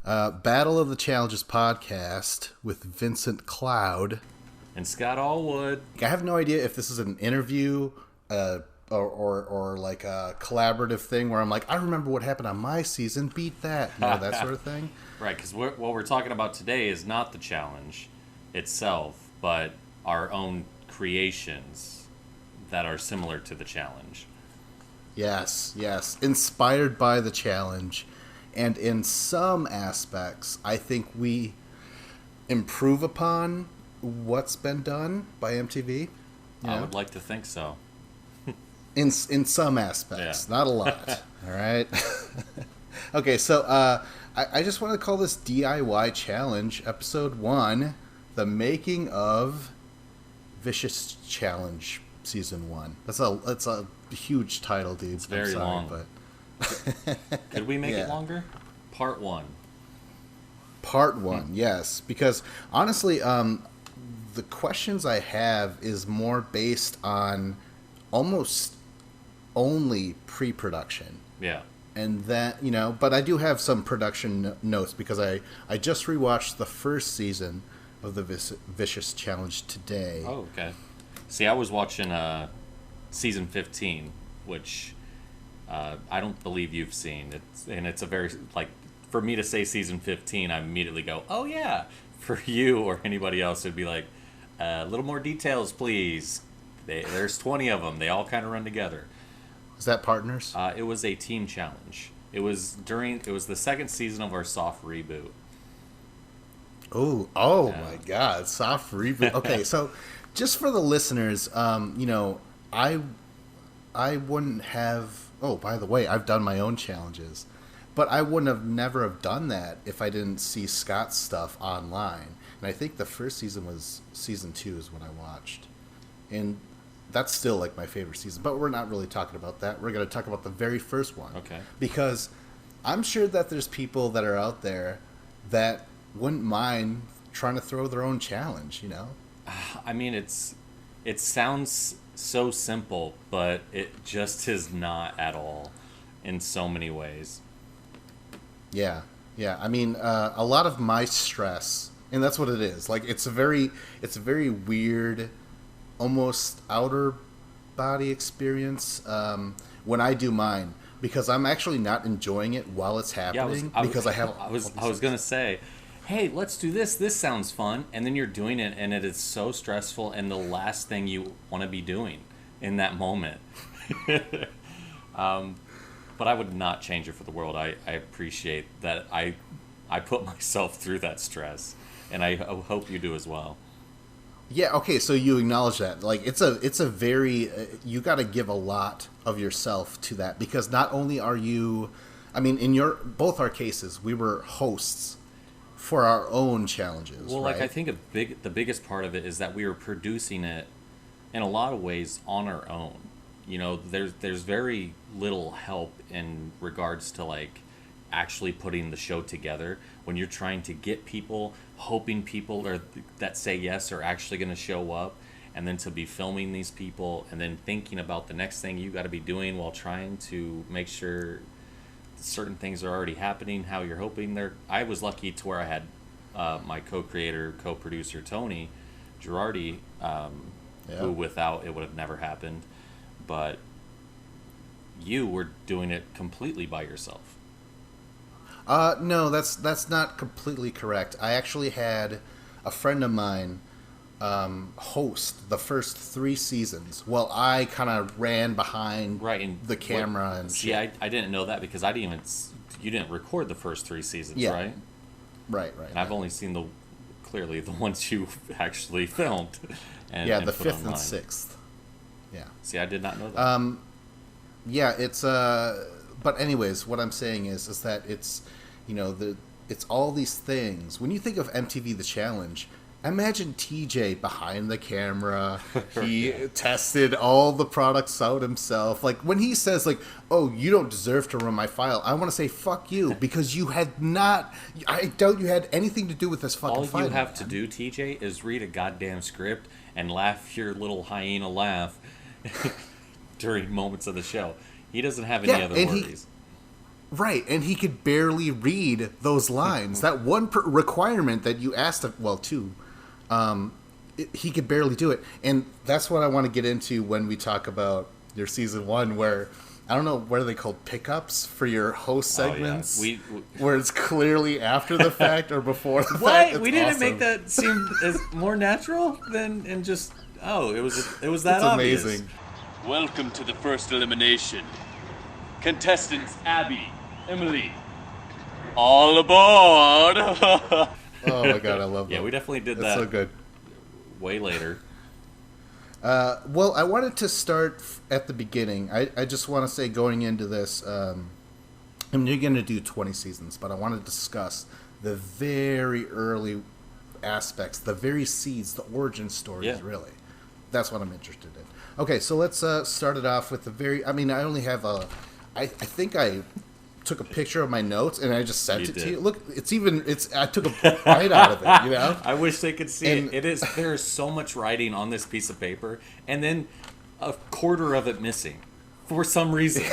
Battle of the Challenges podcast with Vincent Cloud. And Scott Alwood. I have no idea if this is an interview or like a collaborative thing where I'm like, I remember what happened on my season, beat that, that sort of thing. Right, because what we're talking about today is not the challenge itself, but our own creations that are similar to the challenge. Yes. Inspired by the challenge. And in some aspects, I think we improve upon what's been done by MTV. I would like to think so. In some aspects, not a lot. All right. Okay, so I just want to call this DIY Challenge, Episode 1, The Making of Vicious Challenge, Season 1. That's a huge title, dude. It's very long. But could we make it longer? Part 1. Part 1, yes. Because, honestly, the questions I have is more based on almost only pre-production. Yeah. And that, but I do have some production notes because I just rewatched the first season of the Vicious Challenge today. Oh, okay. See, I was watching season 15, which I don't believe you've seen. It's a very, for me to say season 15, I immediately go, oh yeah. For you or anybody else, it'd be like, a little more details, please. There's 20 of them. They all kind of run together. Is that partners? It was a team challenge. It was the second season of our soft reboot. Oh yeah. My God, soft reboot. Okay, so just for the listeners, I wouldn't have. Oh, by the way, I've done my own challenges, but I wouldn't have never have done that if I didn't see Scott's stuff online. And I think the first season was season 2 is what I watched, and that's still like my favorite season. But we're not really talking about that. We're going to talk about the very first one. Okay. Because I'm sure that there's people that are out there that wouldn't mind trying to throw their own challenge. I mean, it sounds so simple, but it just is not at all in so many ways. Yeah. I mean, a lot of my stress, and that's what it is. Like, it's a very weird, almost outer body experience when I do mine, because I'm actually not enjoying it while it's happening. I was gonna say, hey, let's do this. This sounds fun, and then you're doing it, and it is so stressful, and the last thing you want to be doing in that moment. But I would not change it for the world. I appreciate that. I put myself through that stress, and I hope you do as well. Yeah, okay, so you acknowledge that. Like, it's a very, you got to give a lot of yourself to that, because not only are you, I mean, in both our cases, we were hosts for our own challenges. Well, right? I think the biggest part of it is that we were producing it in a lot of ways on our own. There's very little help in regards to actually putting the show together when you're trying to get people, hoping people that say yes are actually going to show up, and then to be filming these people and then thinking about the next thing you got to be doing while trying to make sure certain things are already happening how you're hoping they're. I was lucky to where I had my co-creator, co-producer Tony Girardi, who without it would have never happened, but you were doing it completely by yourself. No, that's not completely correct. I actually had a friend of mine host the first 3 seasons while I kind of ran behind the camera and see, shit. I didn't know that because you didn't record the first 3 seasons, right? Right. And I've only seen the ones you actually filmed. And the put 5th online. and 6th. Yeah. See, I did not know that. Yeah, it's but anyways, what I'm saying is that it's, it's all these things. When you think of MTV The Challenge, imagine TJ behind the camera. He tested all the products out himself. Like, when he says, oh, you don't deserve to run my file, I want to say, fuck you, because you had not, I doubt you had anything to do with this fucking file. All you have to do, TJ, is read a goddamn script and laugh your little hyena laugh during moments of the show. He doesn't have any other worries. Right, and he could barely read those lines. That one requirement that you asked of, well, two, he could barely do it. And that's what I want to get into when we talk about your season one, where I don't know, what are they called, pickups for your host segments? Oh, yeah. Where it's clearly after the fact or before the fact. What? We didn't make that seem as more natural than and just it was that it's obvious. Amazing. Welcome to the first elimination. Contestants Abby, Emily, all aboard! Oh my god, I love that. Yeah, we definitely did That's that. so good. Way later. Well, I wanted to start at the beginning. I just want to say, going into this, I mean, you're going to do 20 seasons, but I want to discuss the very early aspects, the very seeds, the origin stories, really. That's what I'm interested in. Okay, so let's start it off with the very... I mean, I only have a... I think I took a picture of my notes and I just sent it to you. Look, I took a bite out of it, you know? I wish they could see it. There is so much writing on this piece of paper, and then a quarter of it missing. For some reason.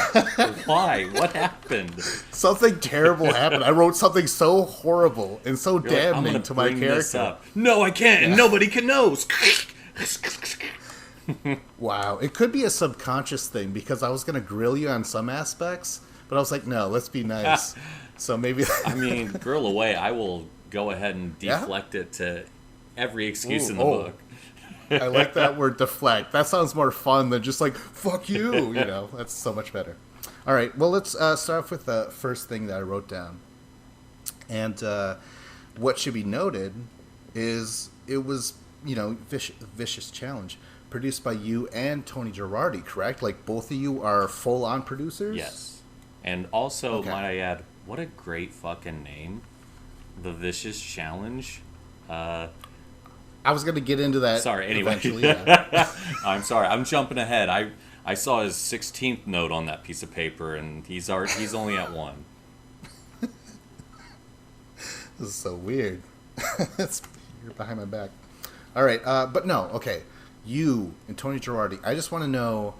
Why? What happened? Something terrible happened. I wrote something so horrible and so damning to my character. No, I can't. Yeah. Nobody can know. Wow. It could be a subconscious thing because I was going to grill you on some aspects, but I was like, no, let's be nice. So maybe... I mean, grill away. I will go ahead and deflect it to every excuse in the book. I like that word, deflect. That sounds more fun than just like, fuck you. You know, that's so much better. All right, well, let's start off with the first thing that I wrote down. And what should be noted is it was, you know, Vicious Challenge, produced by you and Tony Girardi, correct? Like, both of you are full-on producers? Yes. And also, might I add, what a great fucking name. The Vicious Challenge. I was going to get into that eventually. Yeah. I'm sorry. I'm jumping ahead. I saw his 16th note on that piece of paper, and he's only at 1. This is so weird. You're behind my back. All right. But no, okay. You and Tony Girardi, I just want to know,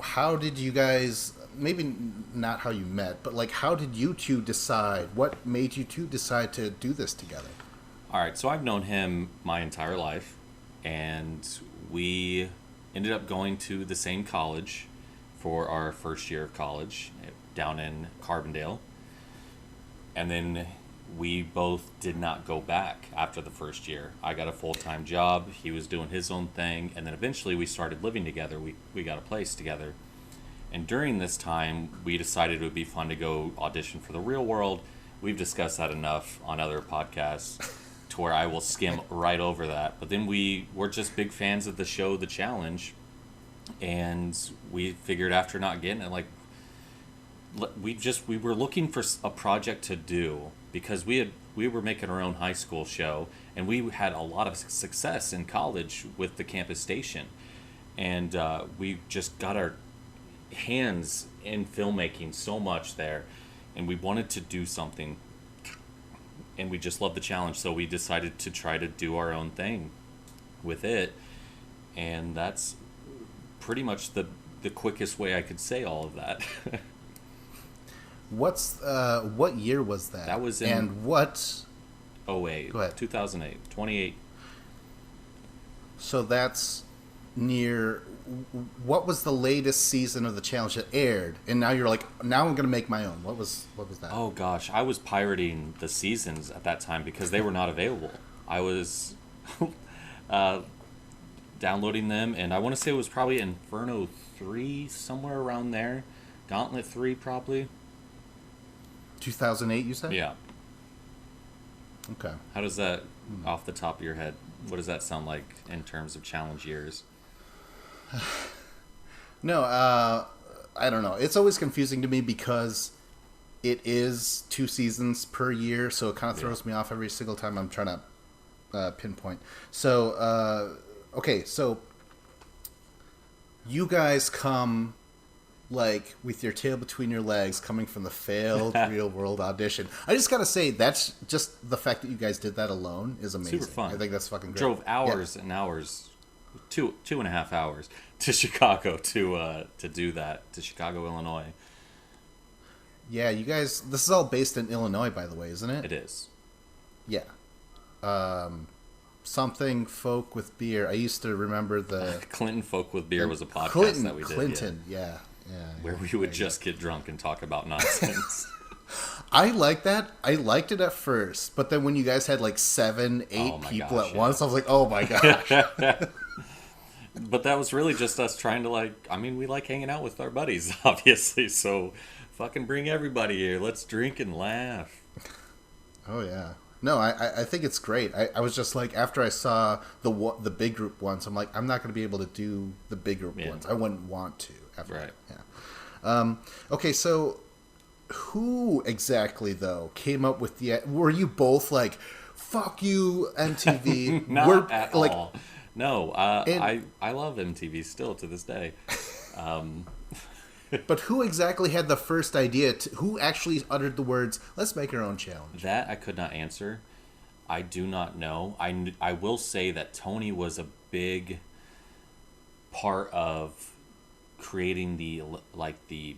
how did you guys, maybe not how you met, but like how did you two decide, what made you two decide to do this together? All right, so I've known him my entire life, and we ended up going to the same college for our first year of college down in Carbondale. And then we both did not go back after the first year. I got a full-time job, he was doing his own thing, and then eventually we started living together. We got a place together. And during this time, we decided it would be fun to go audition for the real world. We've discussed that enough on other podcasts. To where I will skim right over that. But then we were just big fans of the show, The Challenge, and we figured after not getting it, like, we were looking for a project to do because we were making our own high school show, and we had a lot of success in college with the campus station, and we just got our hands in filmmaking so much there, and we wanted to do something. And we just loved the challenge, so we decided to try to do our own thing with it. And that's pretty much the quickest way I could say all of that. What year was that? That was in... And what... 08. Go ahead. 2008. 28. So that's near... What was the latest season of the challenge that aired? And now you're like, now I'm going to make my own. What was that? Oh, gosh. I was pirating the seasons at that time because they were not available. I was downloading them, and I want to say it was probably Inferno 3, somewhere around there. Gauntlet 3, probably. 2008, you said? Yeah. Okay. How does that, off the top of your head, what does that sound like in terms of challenge years? No, I don't know. It's always confusing to me because it is 2 seasons per year, so it kind of throws me off every single time I'm trying to pinpoint. So, okay, so you guys come like with your tail between your legs, coming from the failed real world audition. I just gotta say, that's just the fact that you guys did that alone is amazing. Super fun. I think that's fucking great. Drove hours and hours. 2.5 hours to Chicago to do that, to Chicago, Illinois. Yeah, you guys. This is all based in Illinois, by the way, isn't it? It is. Yeah. Something folk with beer. I used to remember the Clinton Folk with Beer was a podcast Clinton, that we did. Clinton, yeah. Where we would just get drunk and talk about nonsense. I like that. I liked it at first, but then when you guys had like 7, 8 people at once, I was like, oh my gosh. But that was really just us trying to we like hanging out with our buddies, obviously. So fucking bring everybody here. Let's drink and laugh. Oh yeah. No, I think it's great. I was just like, after I saw the big group ones, I'm like, I'm not going to be able to do the big group ones. I wouldn't want to. After right. That. Yeah. Okay, so who exactly, though, came up with the... Were you both like, fuck you, MTV? Not at all. No, I love MTV still to this day. But who exactly had the first idea? Who actually uttered the words, let's make our own challenge? That I could not answer. I do not know. I will say that Tony was a big part of creating the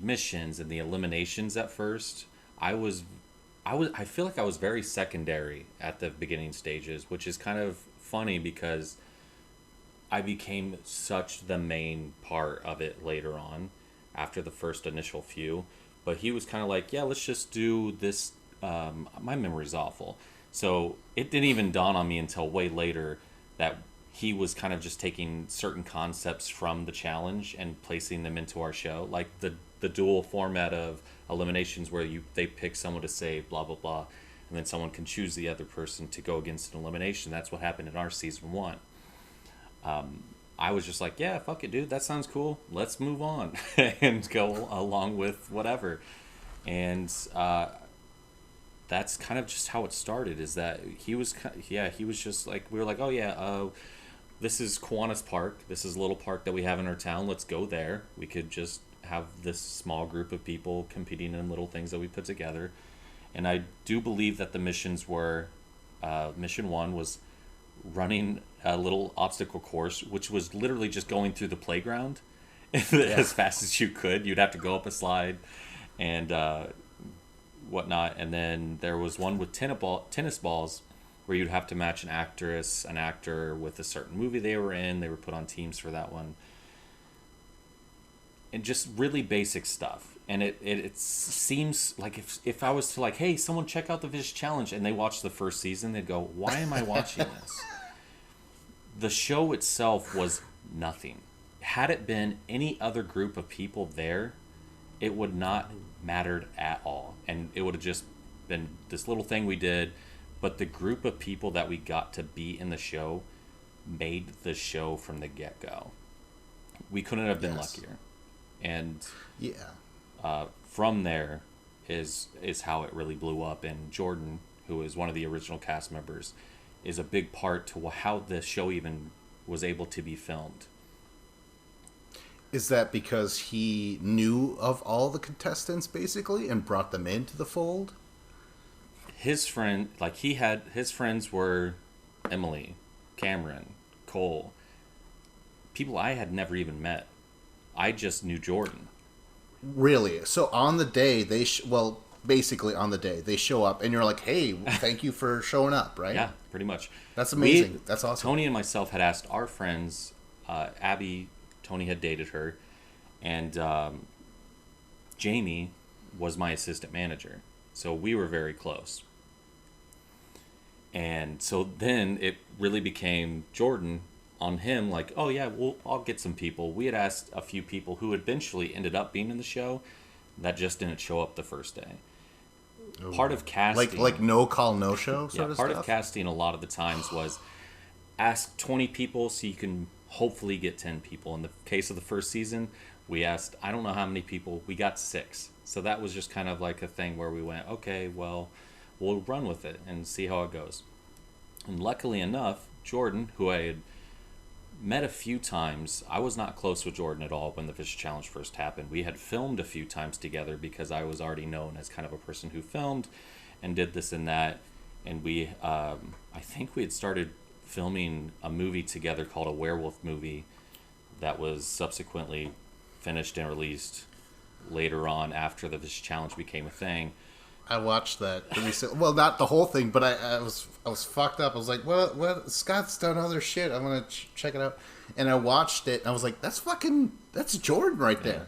missions and the eliminations at first. I feel like I was very secondary at the beginning stages, which is kind of funny because I became such the main part of it later on after the first initial few. But he was kind of like, yeah, let's just do this. My memory's awful. So it didn't even dawn on me until way later that he was kind of just taking certain concepts from the challenge and placing them into our show. Like the dual format of eliminations where they pick someone to save, blah, blah, blah. And then someone can choose the other person to go against an elimination. That's what happened in our season 1. I was just like, yeah, fuck it, dude. That sounds cool. Let's move on and go along with whatever. And that's kind of just how it started. Is that he was just like, we were like, oh yeah, this is Kiwanis Park. This is a little park that we have in our town. Let's go there. We could just have this small group of people competing in little things that we put together. And I do believe that the missions were, mission 1 was running a little obstacle course, which was literally just going through the playground as fast as you could. You'd have to go up a slide and whatnot. And then there was one with tennis balls where you'd have to match an actor with a certain movie they were in. They were put on teams for that one. And just really basic stuff. And it seems like if I was to like, hey, someone check out the Vish Challenge, and they watch the first season, they'd go, why am I watching this? The show itself was nothing. Had it been any other group of people there, it would not mattered at all. And it would have just been this little thing we did. But the group of people that we got to be in the show made the show from the get-go. We couldn't have been luckier. And from there is how it really blew up. And Jordan, who is one of the original cast members, is a big part to how the show even was able to be filmed. Is that because he knew of all the contestants, basically, and brought them into the fold? His friend, his friends were Emily, Cameron, Cole, people I had never even met. I just knew Jordan. Really? So on the day, basically on the day, they show up, and you're like, hey, thank you for showing up, right? Yeah, pretty much. That's amazing. That's awesome. Tony and myself had asked our friends, Abby, Tony had dated her, and Jamie was my assistant manager. So we were very close. And so then it really became Jordan on him, like, oh yeah, I'll get some people. We had asked a few people who eventually ended up being in the show that just didn't show up the first day. Ooh. Part of casting, like no call, no show sort of part stuff? Of casting a lot of the times was ask 20 people so you can hopefully get 10 people. In the case of the first season, we asked, I don't know how many people, we got 6. So that was just kind of like a thing where we went, okay, well, we'll run with it and see how it goes. And luckily enough, Jordan, who I had met a few times, I was not close with Jordan at all when the Vish Challenge first happened. We had filmed a few times together because I was already known as kind of a person who filmed and did this and that. And we, I think we had started filming a movie together called a werewolf movie that was subsequently finished and released later on after this challenge became a thing. I watched that recently. Well, not the whole thing, but I was fucked up. I was like, what? Scott's done other shit. I'm gonna check it out. And I watched it, and I was like, that's Jordan right there.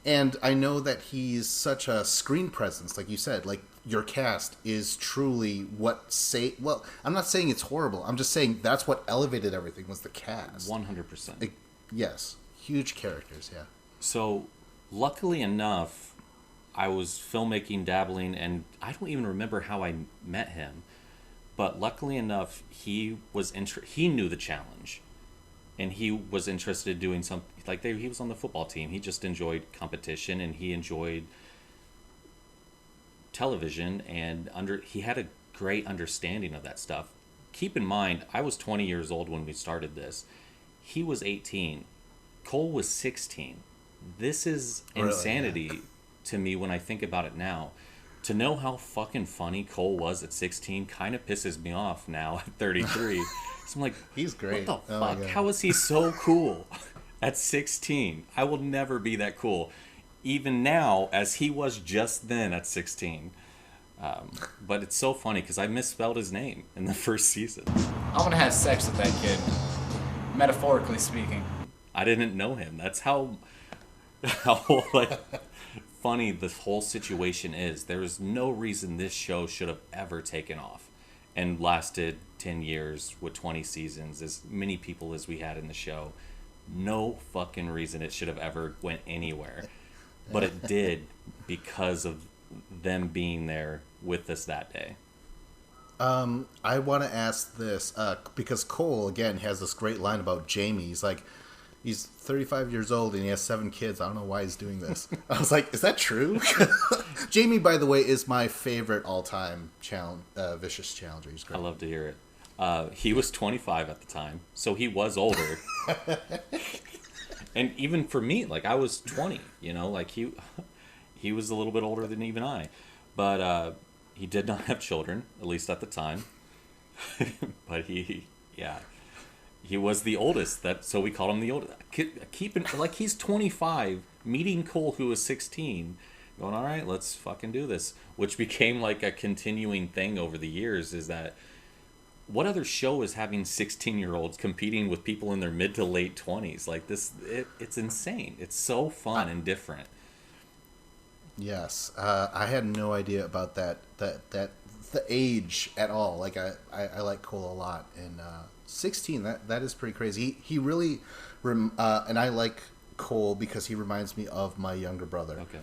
And I know that he's such a screen presence, like you said. Like, your cast is truly well, I'm not saying it's horrible. I'm just saying that's what elevated everything was the cast. 100%. Yes. Huge characters, yeah. So, luckily enough, I was filmmaking, dabbling, and I don't even remember how I met him. But luckily enough, he knew the challenge. And he was interested in doing something. Like, he was on the football team. He just enjoyed competition, and he enjoyed television, and he had a great understanding of that stuff. Keep in mind, I was 20 years old when we started this. He was 18. Cole was 16. This is insanity to me when I think about it now. To know how fucking funny Cole was at 16 kind of pisses me off now at 33. So I'm like, he's great. What the fuck? How is he so cool at 16? I will never be that cool, even now, as he was just then at 16. But it's so funny because I misspelled his name in the first season. I'm gonna have sex with that kid, metaphorically speaking. I didn't know him. That's how like funny this whole situation is. There is no reason this show should have ever taken off and lasted 10 years with 20 seasons, as many people as we had in the show. No fucking reason it should have ever went anywhere. But it did because of them being there with us that day. I want to ask this, because Cole, again, has this great line about Jamie. He's like, he's 35 years old and he has 7 kids. I don't know why he's doing this. I was like, is that true? Jamie, by the way, is my favorite all-time Vicious Challenger. He's great. I love to hear it. He was 25 at the time, so he was older. And even for me, like, I was 20, like he was a little bit older than even I. But he did not have children, at least at the time. But he was the oldest, so we called him the oldest. He's 25, meeting Cole, who was 16, going, all right, let's fucking do this. Which became like a continuing thing over the years, is that what other show is having 16-year-olds competing with people in their mid to late 20s? Like this, it's insane. It's so fun and different. Yes, I had no idea about that the age at all. Like I like Cole a lot, and 16, that is pretty crazy. He really, and I like Cole because he reminds me of my younger brother. Okay.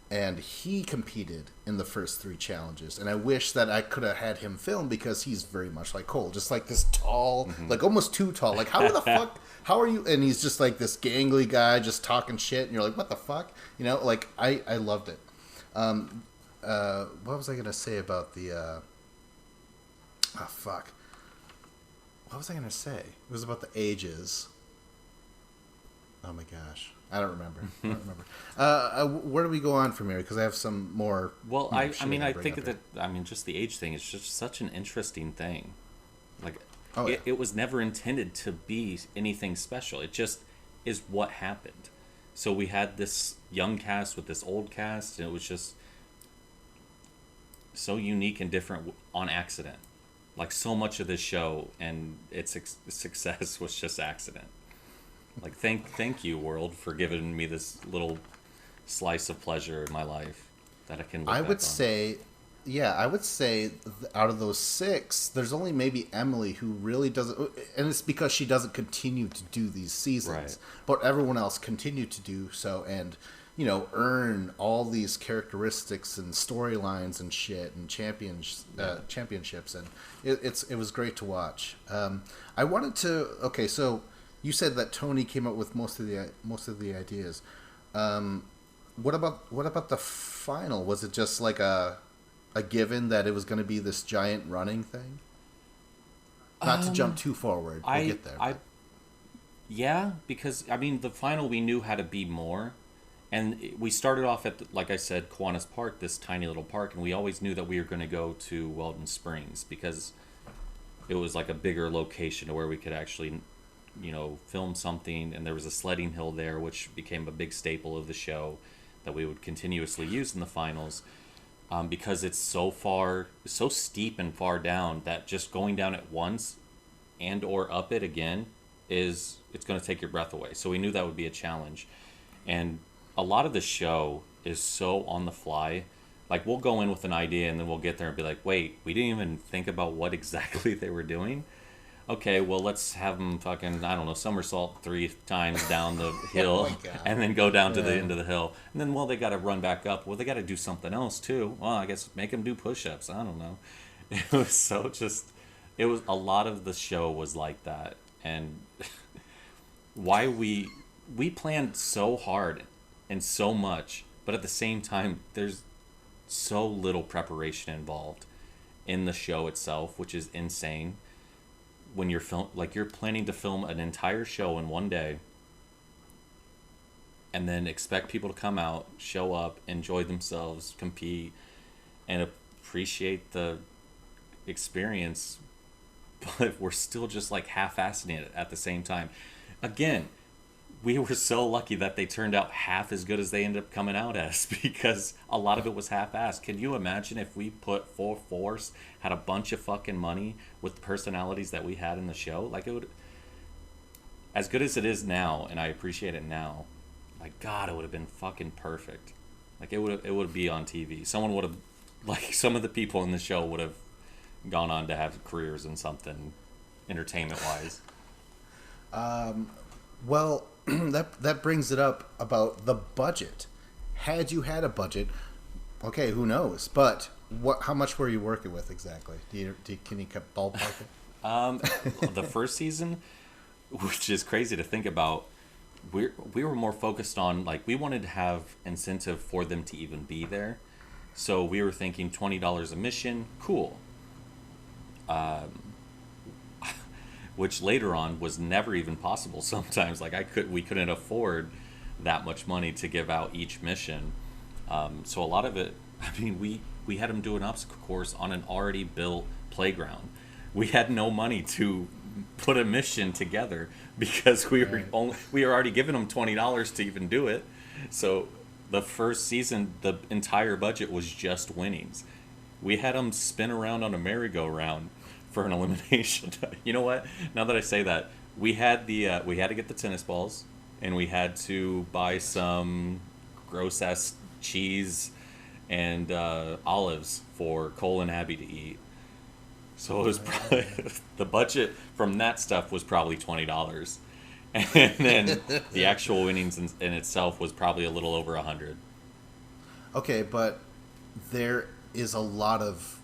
And he competed in the first 3 challenges, and I wish that I could have had him film because he's very much like Cole, just like this tall, like almost too tall. Like, how the fuck? How are you? And he's just like this gangly guy, just talking shit, and you're like, what the fuck? Like I loved it. What was I gonna say about the? Fuck. What was I gonna say? It was about the ages. Oh my gosh. I don't remember. Where do we go on from here? Because I have some more. Well, I think that just the age thing is just such an interesting thing. Like, it was never intended to be anything special. It just is what happened. So we had this young cast with this old cast, and it was just so unique and different on accident. Like, so much of this show and its success was just accident. Like, thank you, world, for giving me this little slice of pleasure in my life that I can look back on. I would say out of those 6, there's only maybe Emily who really doesn't, and it's because she doesn't continue to do these seasons. Right. But everyone else continued to do so and, earn all these characteristics and storylines and shit and championships, and it was great to watch. I wanted to. Okay, so you said that Tony came up with most of the ideas. What about the final? Was it just like a given that it was going to be this giant running thing? Not to jump too forward. We'll get there. Yeah, because the final we knew had to be more, and we started off at like I said, Kiwanis Park, this tiny little park, and we always knew that we were going to go to Weldon Springs because it was like a bigger location where we could actually, film something, and there was a sledding hill there, which became a big staple of the show. that we would continuously use in the finals, because it's so steep and far down that just going down it once and or up it again it's going to take your breath away. So we knew that would be a challenge. And a lot of the show is so on the fly. Like, we'll go in with an idea and then we'll get there and be like, wait, we didn't even think about what exactly they were doing. Okay, well, let's have them fucking, I don't know, somersault 3 times down the hill and then go down to the end of the hill. And then, well, they got to run back up. Well, they got to do something else, too. Well, I guess make them do push-ups. I don't know. It was it was, a lot of the show was like that. And why we planned so hard and so much, but at the same time, there's so little preparation involved in the show itself, which is insane. When you're you're planning to film an entire show in one day and then expect people to come out, show up, enjoy themselves, compete, and appreciate the experience, but we're still just like half-assing it at the same time. Again, we were so lucky that they turned out half as good as they ended up coming out as, because a lot of it was half-assed. Can you imagine if we put full force, had a bunch of fucking money with the personalities that we had in the show? Like, it would, as good as it is now, and I appreciate it now, like, God, it would have been fucking perfect. Like, it would be on TV. Someone would have, like, some of the people in the show would have gone on to have careers in something entertainment-wise. Well, that brings it up about the budget. Had you had a budget, okay, who knows? But how much were you working with exactly? Can you ballpark it? The first season, which is crazy to think about, we were more focused on, like, we wanted to have incentive for them to even be there. So we were thinking $20 a mission, cool. Which later on was never even possible sometimes. Like, we couldn't afford that much money to give out each mission. So a lot of it, I mean, we had them do an obstacle course on an already built playground. We had no money to put a mission together because we were already giving them $20 to even do it. So the first season, the entire budget was just winnings. We had them spin around on a merry-go-round for an elimination. You know what? Now that I say that, we had to get the tennis balls, and we had to buy some gross ass cheese and olives for Cole and Abby to eat. So it was probably the budget from that stuff was probably $20, and then the actual winnings in itself was probably a little over $100. Okay, but there is a lot of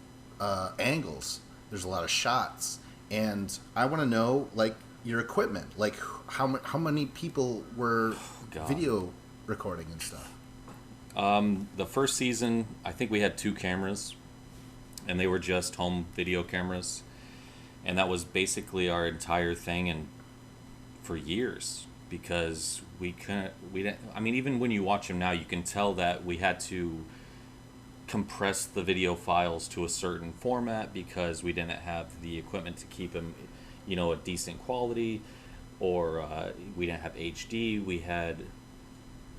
angles. There's a lot of shots, and I want to know, like, your equipment. Like, how many people were video recording and stuff? The first season, I think we had 2 cameras, and they were just home video cameras, and that was basically our entire thing, and for years, because we didn't. I mean, even when you watch them now, you can tell that we had to compress the video files to a certain format because we didn't have the equipment to keep them, a decent quality, or we didn't have HD. We had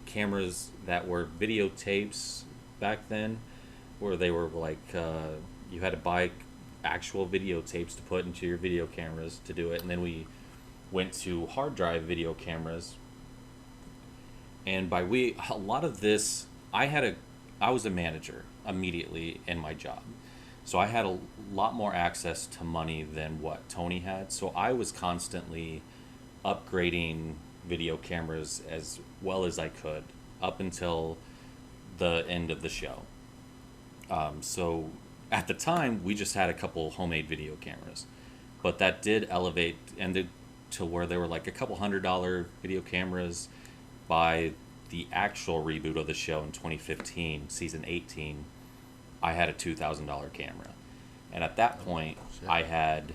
cameras that were videotapes back then, where they were like, you had to buy actual videotapes to put into your video cameras to do it, and then we went to hard drive video cameras. And a lot of this, I was a manager immediately in my job, so I had a lot more access to money than what Tony had, so I was constantly upgrading video cameras as well as I could up until the end of the show. So at the time, we just had a couple homemade video cameras, but that did elevate to where they were like a couple $100 video cameras. By the actual reboot of the show in 2015, season 18, I had a $2,000 camera. And at that point, I had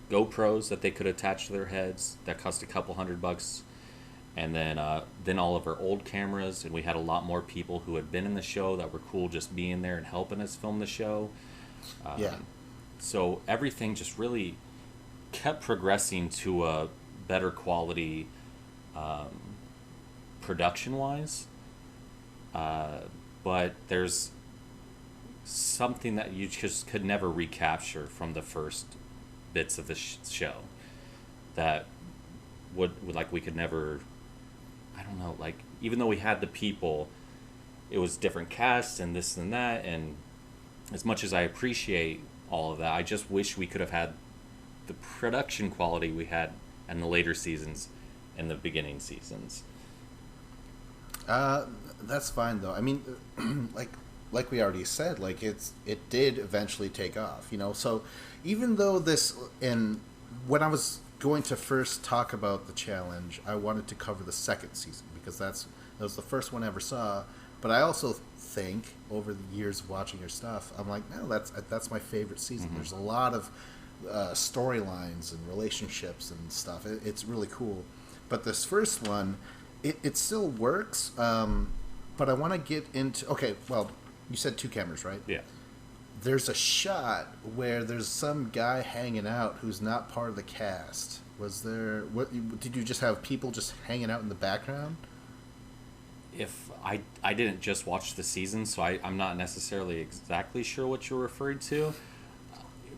GoPros that they could attach to their heads that cost a couple $100. And then all of our old cameras, and we had a lot more people who had been in the show that were cool just being there and helping us film the show. So everything just really kept progressing to a better quality production-wise. But there's something that you just could never recapture from the first bits of the show that would like we could never, I don't know, like even though we had the people, it was different casts and this and that, and as much as I appreciate all of that, I just wish we could have had the production quality we had in the later seasons and the beginning seasons. That's fine though. I mean, like we already said, like it did eventually take off, you know. So even though this, and when I was going to first talk about the challenge, I wanted to cover the second season because that was the first one I ever saw. But I also think over the years of watching your stuff, I'm like, no, that's my favorite season. There's a lot of storylines and relationships and stuff. It's really cool. But this first one, it still works. But I want to get into... Okay, well, you said 2 cameras, right? Yeah. There's a shot where there's some guy hanging out who's not part of the cast. Was there... Did you just have people just hanging out in the background? If I didn't just watch the season, so I'm not necessarily exactly sure what you're referring to.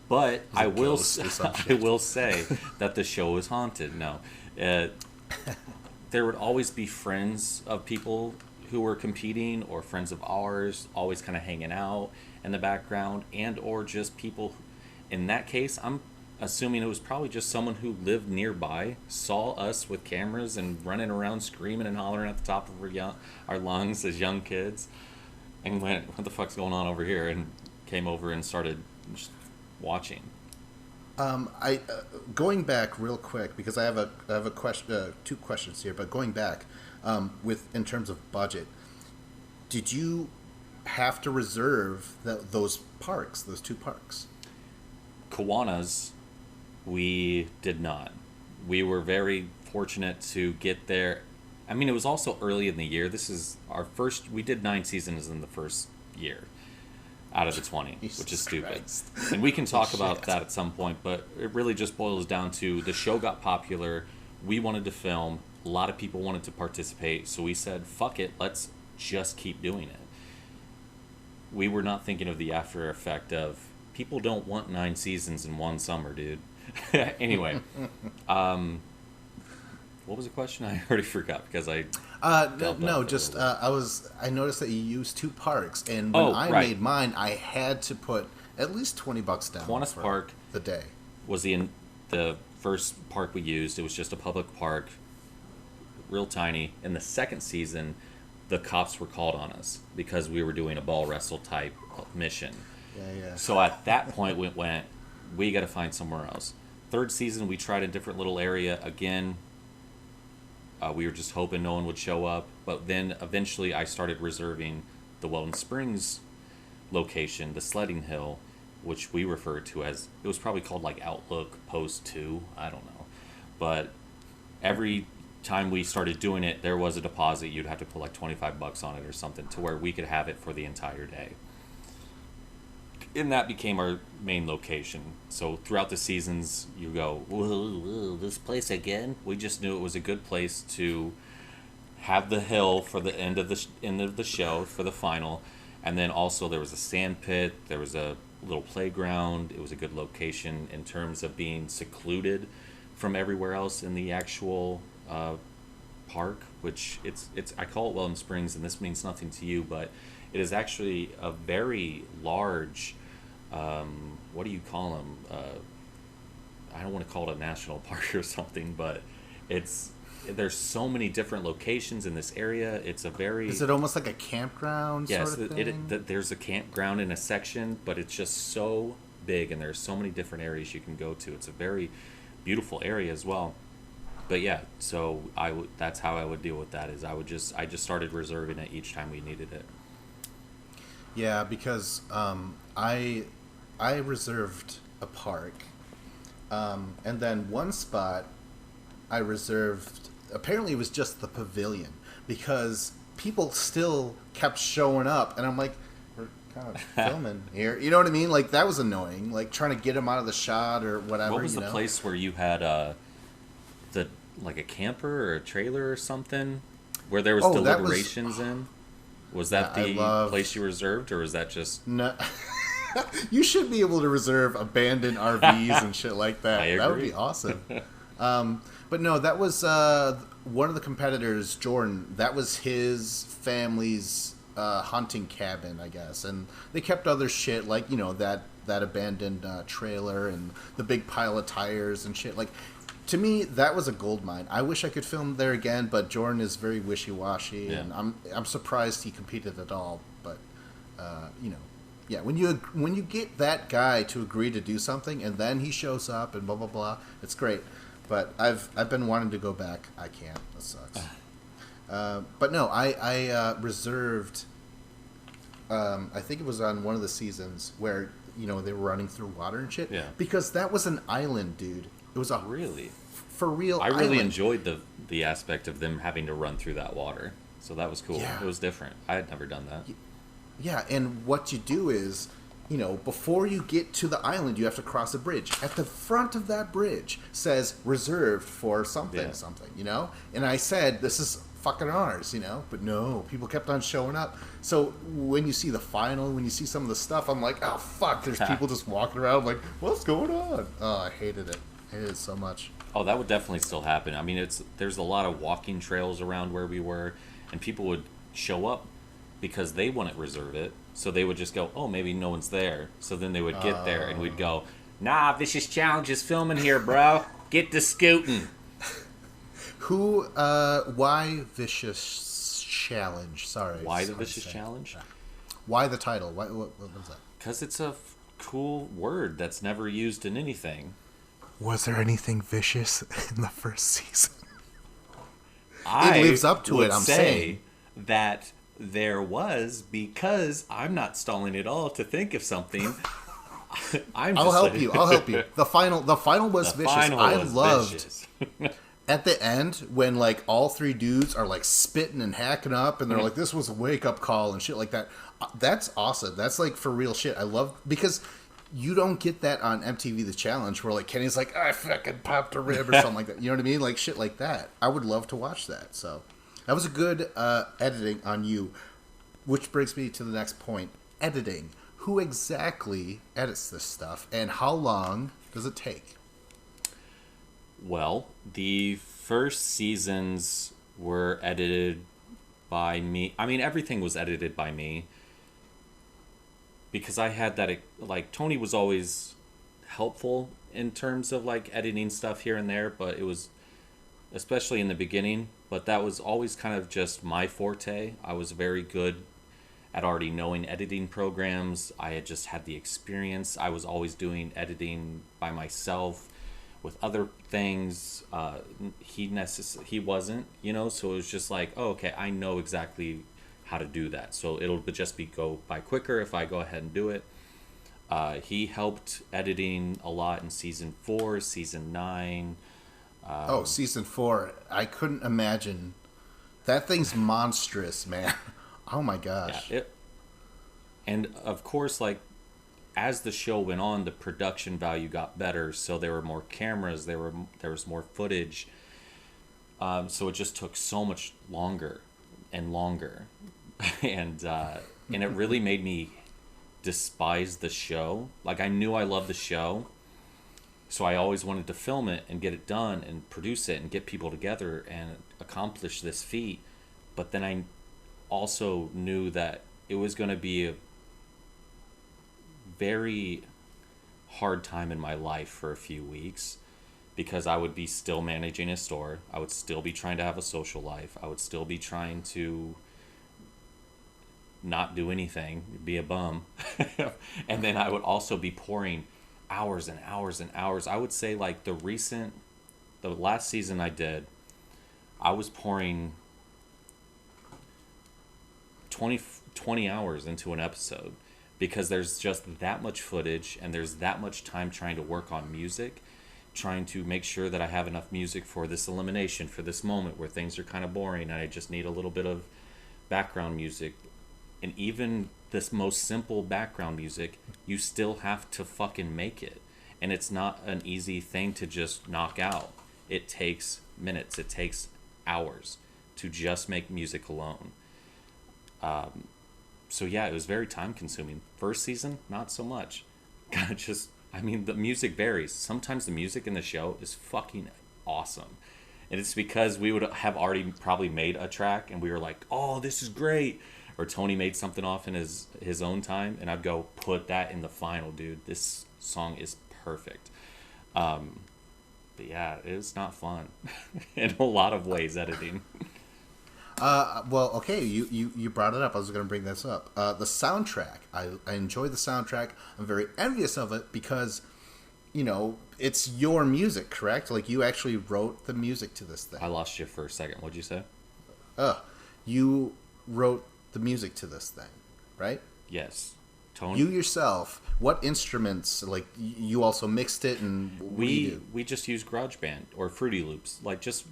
But I will say that the show is haunted. No. There would always be friends of people who were competing or friends of ours always kind of hanging out in the background, and or just people. In that case, I'm assuming it was probably just someone who lived nearby, saw us with cameras and running around screaming and hollering at the top of our lungs as young kids, and went, what the fuck's going on over here, and came over and started just watching. I going back real quick because I have a question, 2 questions here. But going back, in terms of budget, did you have to reserve those 2 parks? Kiwanis, we did not. We were very fortunate to get there. I mean, it was also early in the year. This is our first. We did 9 seasons in the first year out of the 20, which is stupid. Christ. And we can talk about that at some point, but it really just boils down to the show got popular. We wanted to film. A lot of people wanted to participate, so we said, fuck it, let's just keep doing it. We were not thinking of the after effect of, people don't want 9 seasons in one summer, dude. Anyway, what was the question? I already forgot because I... I noticed that you used 2 parks, and when I made mine, I had to put at least $20 down. Kiwanis Park the day was the first park we used. It was just a public park, real tiny. In the second season, the cops were called on us because we were doing a ball wrestle type mission. Yeah. So at that point, we got to find somewhere else. Third season, we tried a different little area again. We were just hoping no one would show up. But then eventually I started reserving the Weldon Springs location, the sledding hill, which we referred to as, it was probably called like Outlook Post 2. I don't know. But every time we started doing it, there was a deposit. You'd have to put like $25 on it or something to where we could have it for the entire day. And that became our main location. So throughout the seasons, you go, whoa, this place again? We just knew it was a good place to have the hill for the end of the show, for the final. And then also there was a sand pit, there was a little playground. It was a good location in terms of being secluded from everywhere else in the actual park, which it's I call it Weldon Springs, and this means nothing to you, but it is actually a very large, what do you call them? I don't want to call it a national park or something, but there's so many different locations in this area. It's a very... Is it almost like a campground sort of thing? There's a campground in a section, but it's just so big, and there's so many different areas you can go to. It's a very beautiful area as well. But yeah, so that's how I would deal with that. Is I just started reserving it each time we needed it. Yeah, because I reserved a park, and then one spot I reserved. Apparently, it was just the pavilion because people still kept showing up, and I'm like, we're kind of filming here. You know what I mean? Like that was annoying. Like trying to get them out of the shot or whatever. What was the place where you had like a camper or a trailer or something, where there was deliberations in? Was that I the love... place you reserved, or was that just... No. You should be able to reserve abandoned RVs and shit like that. I agree. That would be awesome. But no, that was one of the competitors, Jordan. That was his family's hunting cabin, I guess, and they kept other shit like that abandoned trailer and the big pile of tires and shit. Like, to me, that was a gold mine. I wish I could film there again, but Jordan is very wishy-washy, and I'm surprised he competed at all. But yeah, when you get that guy to agree to do something and then he shows up and blah blah blah, it's great. But I've been wanting to go back. I can't. That sucks. But no, I reserved. I think it was on one of the seasons where they were running through water and shit. Yeah. Because that was an island, dude. It was a Really? for real. I really island. enjoyed the aspect of them having to run through that water. So that was cool. Yeah. It was different. I had never done that. Yeah, and what you do is, before you get to the island, you have to cross a bridge. At the front of that bridge says reserved for something, And I said, this is fucking ours, But no, people kept on showing up. So when you see the final, when you see some of the stuff, I'm like, oh, fuck, there's people just walking around. I'm like, what's going on? Oh, I hated it. I hated it so much. Oh, that would definitely still happen. I mean, there's a lot of walking trails around where we were, and people would show up because they wouldn't reserve it. So they would just go, oh, maybe no one's there. So then they would get there, and we'd go, nah, Vicious Challenge is filming here, bro. Get to scooting. Why Vicious Challenge? Sorry. Why the Vicious Challenge? Why the title? What was that? Because it's a cool word that's never used in anything. Was there anything vicious in the first season? It lives up to it, I'm saying. That there was, because I'm not stalling at all to think of something. I'll help you. The final was vicious. I loved at the end when like all three dudes are like spitting and hacking up, and they're like, "This was a wake up call" and shit like that. That's awesome. That's like for real shit. I love because you don't get that on MTV The Challenge where like Kenny's like, I fucking popped a rib or something like that. You know what I mean? Like shit like that. I would love to watch that. So that was a good editing on you, which brings me to the next point. Editing. Who exactly edits this stuff, and how long does it take? Well, the first seasons were edited by me. I mean, everything was edited by me. Because I had that, like, Tony was always helpful in terms of, like, editing stuff here and there, but it was, especially in the beginning, but that was always kind of just my forte. I was very good at already knowing editing programs. I had just had the experience. I was always doing editing by myself with other things. He wasn't, so it was just like, oh, okay, I know exactly how to do that, so it'll just go by quicker if I go ahead and do it. He helped editing a lot in season 4, season 9. Season 4, I couldn't imagine. That thing's monstrous, man. Oh my gosh. Yeah, and of course, like, as the show went on, the production value got better, so there were more cameras, there was more footage, so it just took so much longer and longer. And it really made me despise the show. Like, I knew I loved the show, so I always wanted to film it and get it done and produce it and get people together and accomplish this feat. But then I also knew that it was going to be a very hard time in my life for a few weeks, because I would be still managing a store. I would still be trying to have a social life. I would still be trying to not do anything, be a bum. And then I would also be pouring hours and hours and hours. I would say, like, the last season I did, I was pouring 20 hours into an episode, because there's just that much footage and there's that much time trying to work on music, trying to make sure that I have enough music for this elimination, for this moment where things are kind of boring and I just need a little bit of background music. And even this most simple background music, you still have to fucking make it. And it's not an easy thing to just knock out. It takes minutes, it takes hours to just make music alone. So yeah, it was very time consuming. First season, not so much. I mean, the music varies. Sometimes the music in the show is fucking awesome. And it's because we would have already probably made a track and we were like, oh, this is great. Or Tony made something off in his own time, and I'd go, put that in the final, dude. This song is perfect. But yeah, it was not fun in a lot of ways, editing. Well, okay, you brought it up. I was going to bring this up. The soundtrack. I enjoy the soundtrack. I'm very envious of it because, it's your music, correct? Like, you actually wrote the music to this thing. I lost you for a second. What'd you say? You wrote the music to this thing, right? Yes. Tony? You yourself, what instruments, like, you also mixed it, and what do you do? We just use GarageBand or Fruity Loops, like just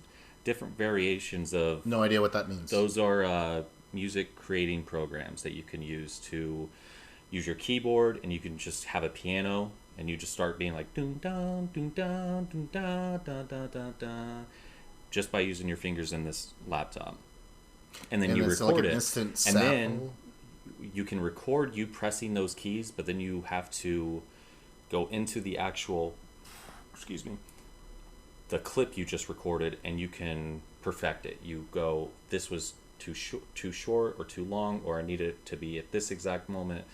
different variations of... No idea what that means. Those are music creating programs that you can use to use your keyboard, and you can just have a piano, and you just start being like, dun dun dun dun dun dun dun dun dun dun, just by using your fingers in this laptop. And then you record like an it, instant and then you can record you pressing those keys, but then you have to go into the actual, the clip you just recorded, and you can perfect it. You go, this was too short or too long, or I need it to be at this exact moment.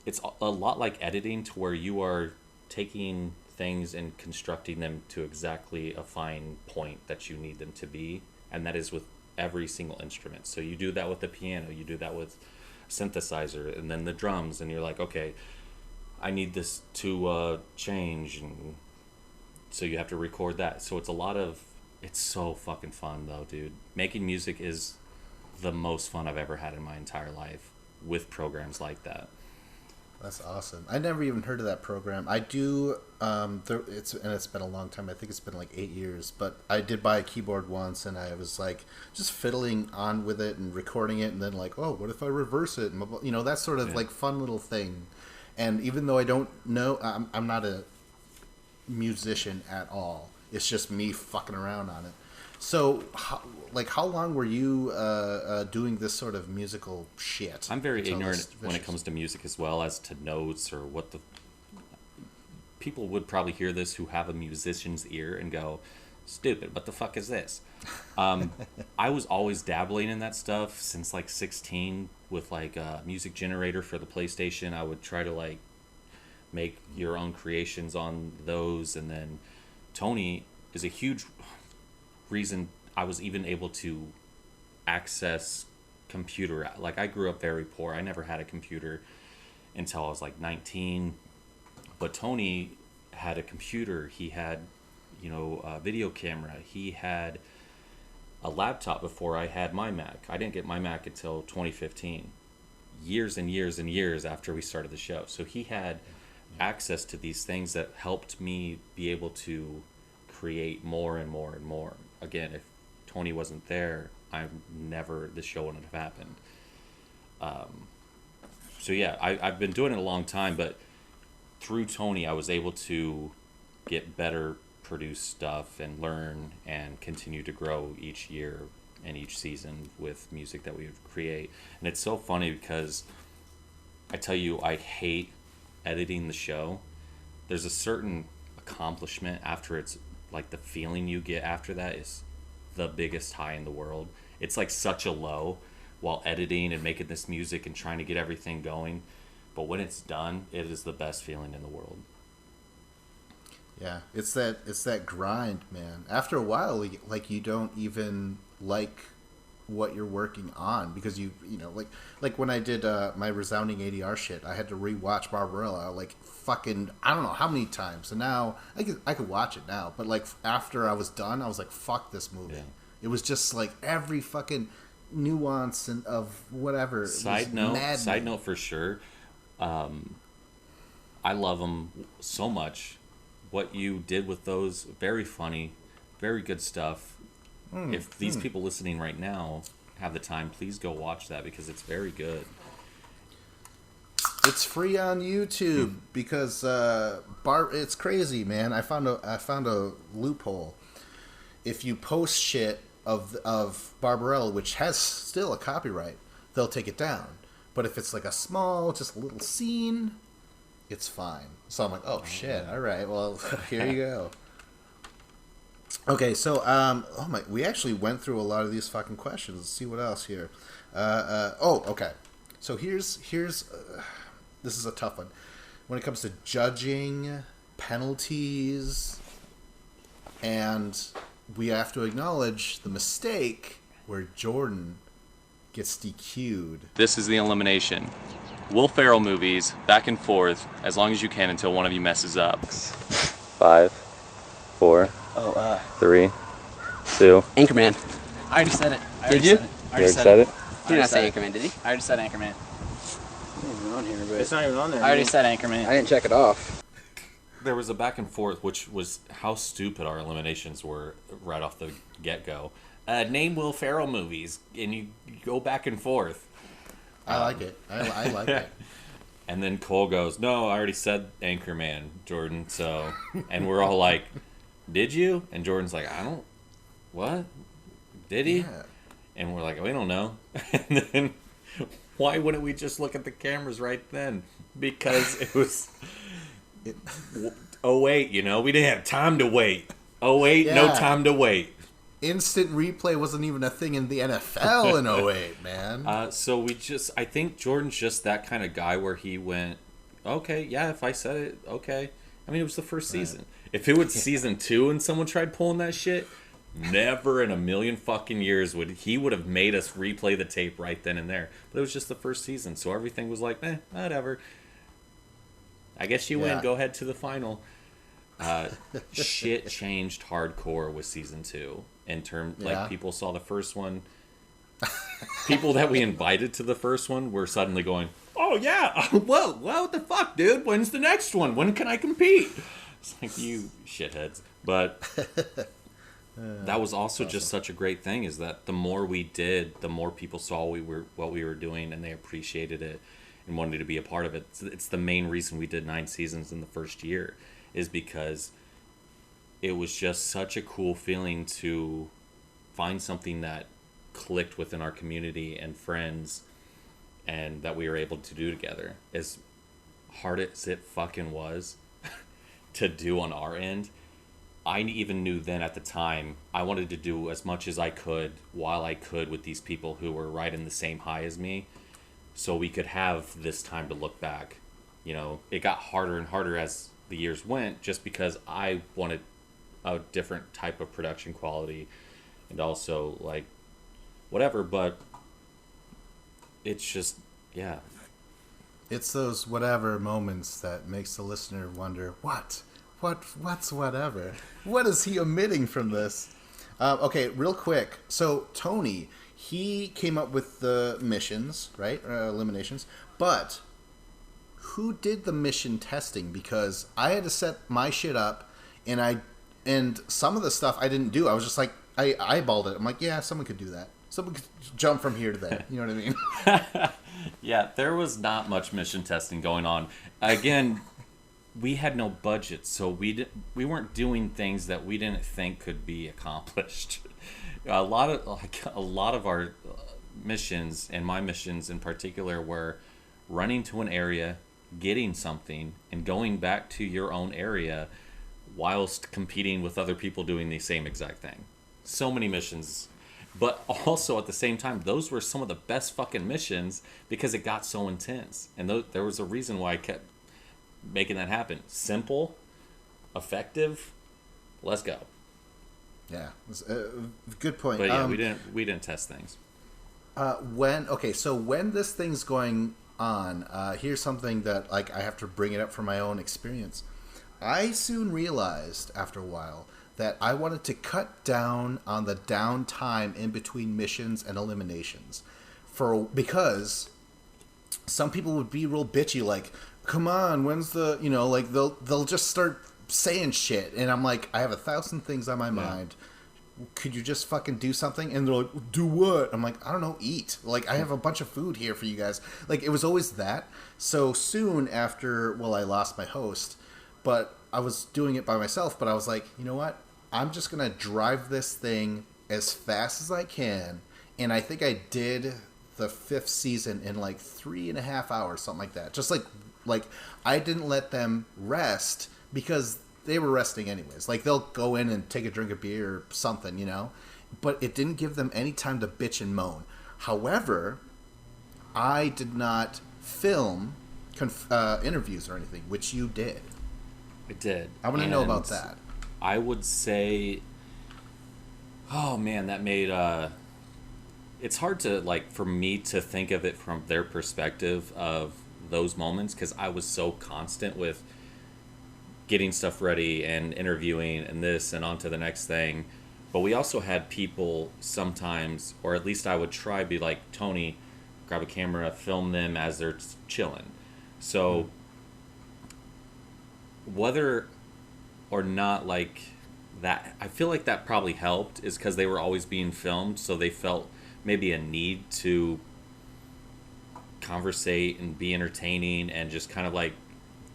It's a lot like editing, to where you are taking things and constructing them to exactly a fine point that you need them to be, and that is with every single instrument. So you do that with the piano, you do that with synthesizer, and then the drums, and you're like, okay, I need this to change, and so you have to record that. So it's so fucking fun though, dude. Making music is the most fun I've ever had in my entire life with programs like that. That's awesome. I never even heard of that program. I do. It's been a long time. I think it's been like 8 years. But I did buy a keyboard once, and I was like just fiddling on with it and recording it, and then like, oh, what if I reverse it? And that sort of like fun little thing. And even though I don't know, I'm not a musician at all. It's just me fucking around on it. So, how long were you doing this sort of musical shit? I'm very ignorant when it comes to music, as well as to notes or what the... People would probably hear this who have a musician's ear and go, stupid, what the fuck is this? I was always dabbling in that stuff since like 16 with like a music generator for the PlayStation. I would try to like make your own creations on those, and then Tony is a huge reason I was even able to access computer. Like, I grew up very poor. I never had a computer until I was like 19. But Tony had a computer. He had, a video camera. He had a laptop before I had my Mac. I didn't get my Mac until 2015. Years and years and years after we started the show. So he had access to these things that helped me be able to create more and more and more. Again, if Tony wasn't there, the show wouldn't have happened. So yeah, I've been doing it a long time, but through Tony, I was able to get better produced stuff and learn and continue to grow each year and each season with music that we would create. And it's so funny because I tell you, I hate editing the show. There's a certain accomplishment after it's like the feeling you get after that is the biggest high in the world. It's like such a low while editing and making this music and trying to get everything going. But when it's done, it is the best feeling in the world. Yeah, it's that grind, man. After a while, you don't even like what you're working on because like when I did my resounding ADR shit, I had to rewatch Barbarella like fucking I don't know how many times, and now I could watch it now, but like after I was done, I was like, fuck this movie. Yeah. It was just like every fucking nuance and of whatever. Side note for sure. I love them so much. What you did with those, very funny, very good stuff. If these people listening right now have the time, please go watch that because it's very good. It's free on YouTube because it's crazy, man. I found a loophole. If you post shit of Barbarella, which has still a copyright, they'll take it down. But if it's like a small, just a little scene, it's fine. So I'm like, oh shit, all right, well, here you go. Okay, so we actually went through a lot of these fucking questions. Let's see what else here. Okay. So here's this is a tough one. When it comes to judging penalties, and we have to acknowledge the mistake where Jordan gets DQ'd. This is the elimination. Will Ferrell movies, back and forth, as long as you can until one of you messes up. 5, 4, 3, 2. Anchorman. I already said it. Did you? I already said it. He did not say Anchorman, did he? I already said Anchorman. It's not even on here, but It's not even on there. I already said Anchorman. I didn't check it off. There was a back and forth, which was how stupid our eliminations were right off the get-go. Name Will Ferrell movies, and you go back and forth. I like it. I like it. And then Cole goes, no, I already said Anchorman, Jordan, so... And we're all like, did you? And Jordan's like, I don't... What? Did he? Yeah. And we're like, we don't know. And then, why wouldn't we just look at the cameras right then? Because it was... 08, you know? We didn't have time to wait. 08, no Yeah. time to wait. Instant replay wasn't even a thing in the NFL in 08, man. So we just... I think Jordan's just that kind of guy where he went, okay, yeah, if I said it, okay. I mean, it was the first season. If it was season 2 and someone tried pulling that shit... Never in a million fucking years would have made us replay the tape right then and there. But it was just the first season, so everything was like, whatever. I guess you win. Go ahead to the final. Shit changed hardcore with season 2. In terms, like, people saw the first one. People that we invited to the first one were suddenly going, "Oh yeah, well, what the fuck, dude? When's the next one? When can I compete?" It's like, you shitheads, but. That was also just such a great thing, is that the more we did, the more people saw what we were doing, and they appreciated it and wanted to be a part of it. It's the main reason we did 9 seasons in the first year, is because it was just such a cool feeling to find something that clicked within our community and friends, and that we were able to do together. As hard as it fucking was to do on our end, I even knew then at the time I wanted to do as much as I could while I could with these people who were right in the same high as me, so we could have this time to look back. You know, it got harder and harder as the years went, just because I wanted a different type of production quality and also like whatever, but it's just, yeah. It's those whatever moments that makes the listener wonder, what's whatever? What is he omitting from this? Okay, real quick. So Tony, he came up with the missions, right? Eliminations. But who did the mission testing? Because I had to set my shit up, and some of the stuff I didn't do. I was just like, I eyeballed it. I'm like, yeah, someone could do that. Someone could jump from here to there. You know what I mean? Yeah, there was not much mission testing going on. Again, we had no budget, so we weren't doing things that we didn't think could be accomplished. A lot of our missions, and my missions in particular, were running to an area, getting something, and going back to your own area whilst competing with other people doing the same exact thing. So many missions. But also at the same time, those were some of the best fucking missions because it got so intense. And there was a reason why I kept making that happen. Simple, effective, let's go. Yeah, good point. But yeah, we didn't test things. When this thing's going on, here's something that, like, I have to bring it up from my own experience. I soon realized after a while that I wanted to cut down on the downtime in between missions and eliminations, because some people would be real bitchy, like, come on, when's the, like, they'll just start saying shit, and I'm like, I have 1,000 things on my mind. Could you just fucking do something? And they're like, do what? I'm like, I don't know, eat. Like, I have a bunch of food here for you guys. Like, it was always that. So soon after, I lost my host, but I was doing it by myself, but I was like, you know what? I'm just going to drive this thing as fast as I can. And I think I did the 5th season in like 3.5 hours, something like that. Just like I didn't let them rest because they were resting anyways. Like they'll go in and take a drink of beer or something, you know, but it didn't give them any time to bitch and moan. However, I did not film interviews or anything, which you did. I did. I want to know about that. I would say, oh man, that made it's hard to, like, for me to think of it from their perspective of those moments, because I was so constant with getting stuff ready and interviewing and this and on to the next thing. But we also had people sometimes, or at least I would try, be like, Tony, grab a camera, film them as they're chilling. So whether or not, like, that, I feel like that probably helped, is because they were always being filmed, so they felt maybe a need to conversate and be entertaining and just kind of like,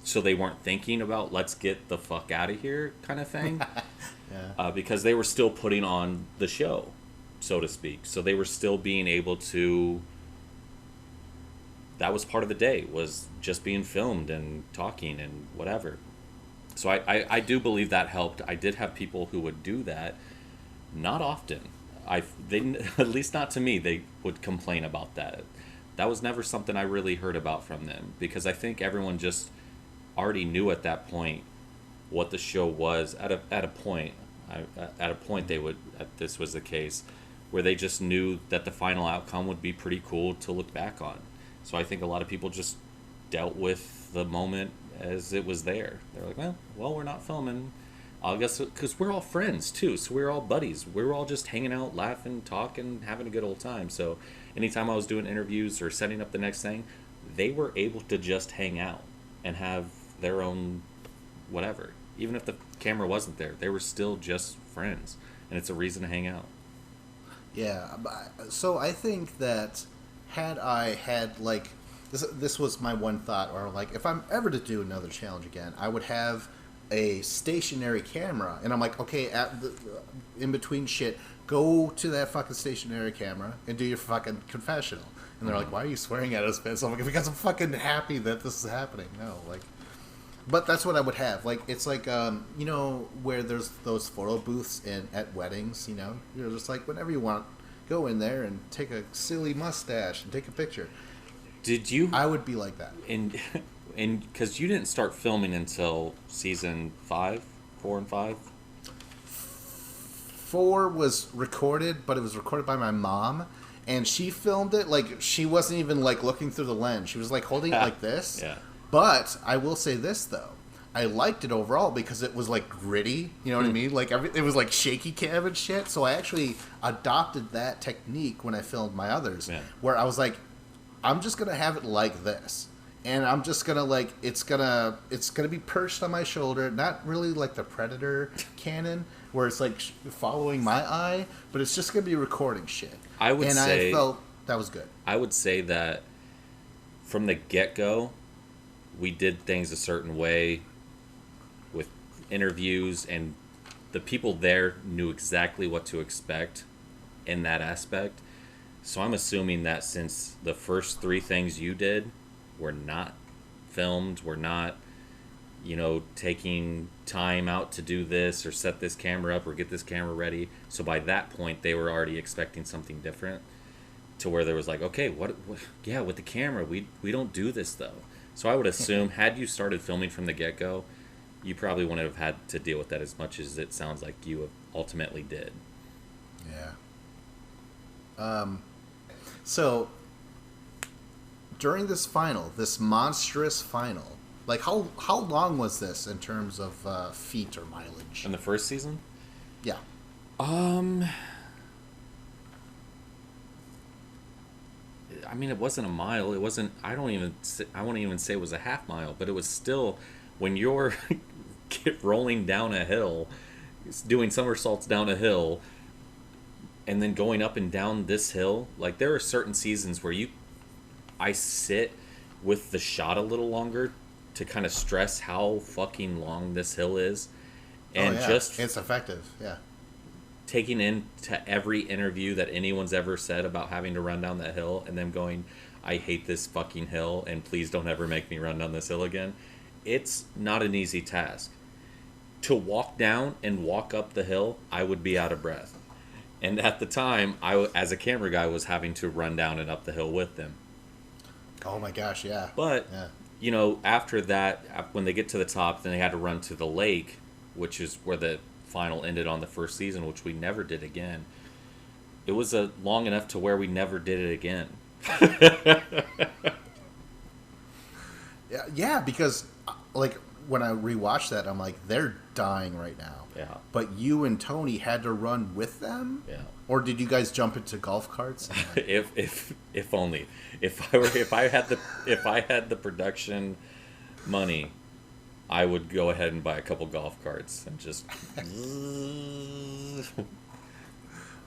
so they weren't thinking about let's get the fuck out of here kind of thing. Yeah. Because they were still putting on the show, so to speak. So they were still being able to, that was part of the day, was just being filmed and talking and whatever. So I do believe that helped. I did have people who would do that, not often. They at least not to me, they would complain about that. That was never something I really heard about from them, because I think everyone just already knew at that point what the show was. At a point they would, this was the case, where they just knew that the final outcome would be pretty cool to look back on. So I think a lot of people just dealt with the moment as it was there. They're like, well, we're not filming. I guess because we're all friends too, so we're all buddies. We're all just hanging out, laughing, talking, having a good old time. So anytime I was doing interviews or setting up the next thing, they were able to just hang out and have their own whatever. Even if the camera wasn't there, they were still just friends, and it's a reason to hang out. Yeah, so I think that had I had, like, this was my one thought, or like, if I'm ever to do another challenge again, I would have a stationary camera, and I'm like, okay, in between shit, go to that fucking stationary camera and do your fucking confessional. And they're like, why are you swearing at us, man? So I'm like, because I'm fucking happy that this is happening. No, like, but that's what I would have. Like, it's like, you know, where there's those photo booths at weddings, you know, you're just like, whenever you want, go in there and take a silly mustache and take a picture. Did you? I would be like that. And because you didn't start filming until season 4 and 5? 4 was recorded, but it was recorded by my mom, and she filmed it like she wasn't even like looking through the lens. She was like holding it like this. Yeah. But I will say this though, I liked it overall because it was like gritty. You know what I mean? Like it was like shaky cam and shit. So I actually adopted that technique when I filmed my others, where I was like, I'm just gonna have it like this. And I'm just gonna like it's gonna be perched on my shoulder, not really like the Predator Canon where it's like following my eye, but it's just gonna be recording shit. I felt that was good. I would say that from the get-go, we did things a certain way with interviews, and the people there knew exactly what to expect in that aspect. So I'm assuming that since the first 3 things you did were not filmed, were not, you know, taking time out to do this or set this camera up or get this camera ready. So by that point, they were already expecting something different, to where there was like, okay, what yeah, with the camera, we don't do this though. So I would assume, had you started filming from the get-go, you probably wouldn't have had to deal with that as much as it sounds like you ultimately did. Yeah. So during this monstrous final, like how long was this in terms of feet or mileage? In the first season? Yeah. I mean, it wasn't a mile. It wasn't. I won't even say it was a half mile, but it was still, when you're rolling down a hill, doing somersaults down a hill, and then going up and down this hill. Like, there are certain seasons where I sit with the shot a little longer to kind of stress how fucking long this hill is, and just it's effective. Yeah. taking into every interview that anyone's ever said about having to run down that hill and them going, I hate this fucking hill and please don't ever make me run down this hill again. It's not an easy task. To walk down and walk up the hill, I would be out of breath. And at the time, as a camera guy, was having to run down and up the hill with them. Oh my gosh, yeah. But, yeah. You know, after that, when they get to the top, then they had to run to the lake, which is where the final ended on the first season, which we never did again. It was long enough to where we never did it again. Yeah, because like when I rewatched that, I'm like, they're dying right now. Yeah. But you and Tony had to run with them? Yeah. Or did you guys jump into golf carts? If only. If I had the production money, I would go ahead and buy a couple golf carts and just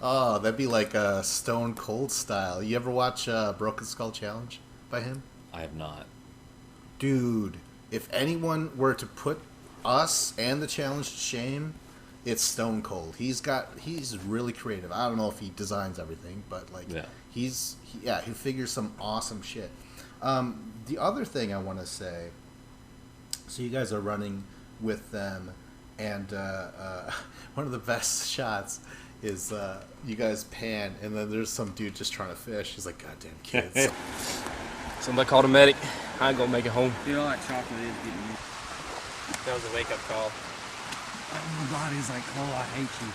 Oh, that'd be like a Stone Cold style. You ever watch Broken Skull Challenge by him? I have not. Dude, if anyone were to put us and the challenge to shame, it's Stone Cold. He's really creative. I don't know if he designs everything, but like he figures some awesome shit. The other thing I want to say, so you guys are running with them, and one of the best shots is you guys pan, and then there's some dude just trying to fish. He's like, "Goddamn kids!" Somebody called a medic. I ain't gonna make it home. You know that chocolate is getting me. That was a wake-up call. My body's like, oh, I hate you.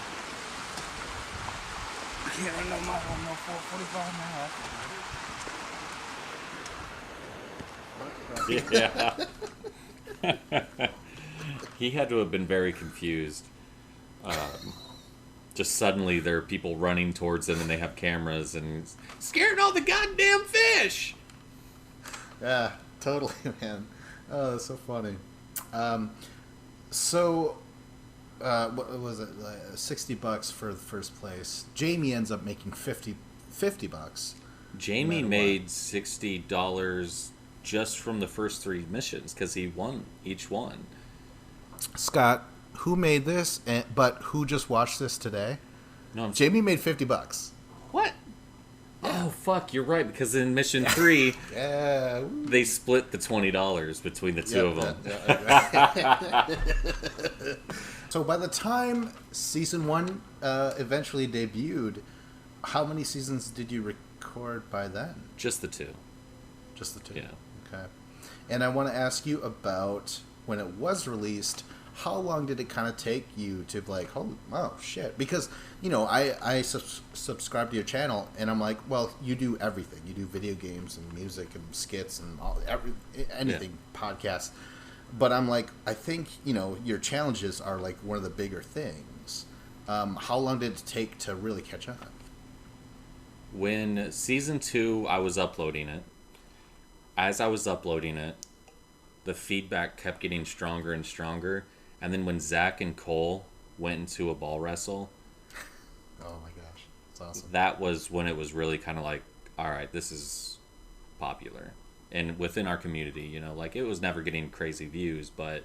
I can't run no mile on no 445 Yeah. He had to have been very confused. Just suddenly there are people running towards them and they have cameras and scaring all the goddamn fish. Yeah, totally, man. Oh, that's so funny. What was it? $60 for the first place. Jamie ends up making $50. Jamie made $60 just from the first 3 missions because he won each one. Scott, who made this? But who just watched this today? No, Jamie made $50. What? Oh fuck! You're right because in mission 3, they split the $20 between the two of them. So by the time season 1 eventually debuted, how many seasons did you record by then? Just the 2. Just the 2. Yeah. Okay. And I want to ask you about when it was released. How long did it kind of take you to like, oh shit? Because, you know, I subscribe to your channel, and I'm like, well, you do everything. You do video games and music and skits and anything, podcasts. But I'm like, I think, you know, your challenges are like one of the bigger things. How long did it take to really catch on? When season 2, I was uploading it. As I was uploading it, the feedback kept getting stronger and stronger. And then when Zach and Cole went into a ball wrestle, oh my gosh, that's awesome. That was when it was really kind of like, all right, this is popular. And within our community, you know, like it was never getting crazy views, but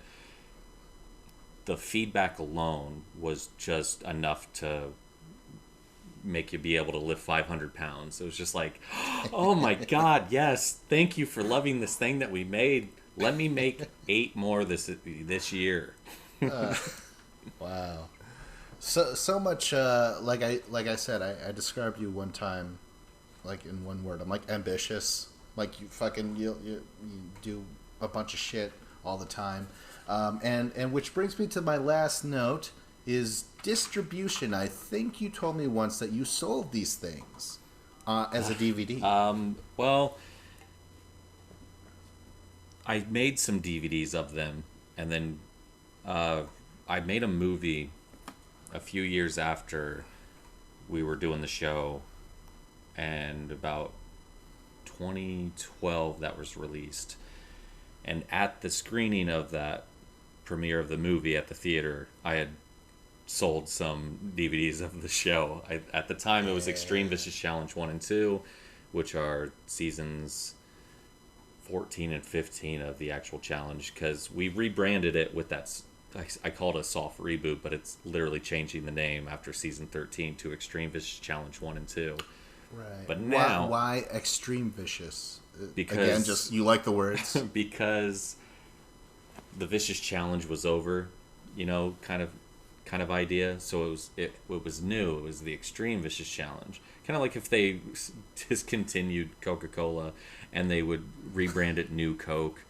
the feedback alone was just enough to make you be able to lift 500 pounds. It was just like, oh my God, yes, thank you for loving this thing that we made. Let me make 8 more this year. Wow. So much, like I said, I described you one time, like in one word. I'm like ambitious. Like you fucking you do a bunch of shit all the time, and which brings me to my last note is distribution. I think you told me once that you sold these things as a DVD. Well, I made some DVDs of them, and then I made a movie a few years after we were doing the show, and about 2012 that was released. And at the screening of that premiere of the movie at the theater, I had sold some DVDs of the show. At the time, it was Extreme Vicious Challenge 1 and 2, which are seasons 14 and 15 of the actual challenge, because we rebranded it with that I call it a soft reboot, but it's literally changing the name after season 13 to Extreme Vicious Challenge 1 and 2. Right. But now... Why Extreme Vicious? Because... Again, just, you like the words? Because the Vicious Challenge was over, you know, kind of idea. So it was new. It was the Extreme Vicious Challenge. Kind of like if they discontinued Coca-Cola and they would rebrand it New Coke.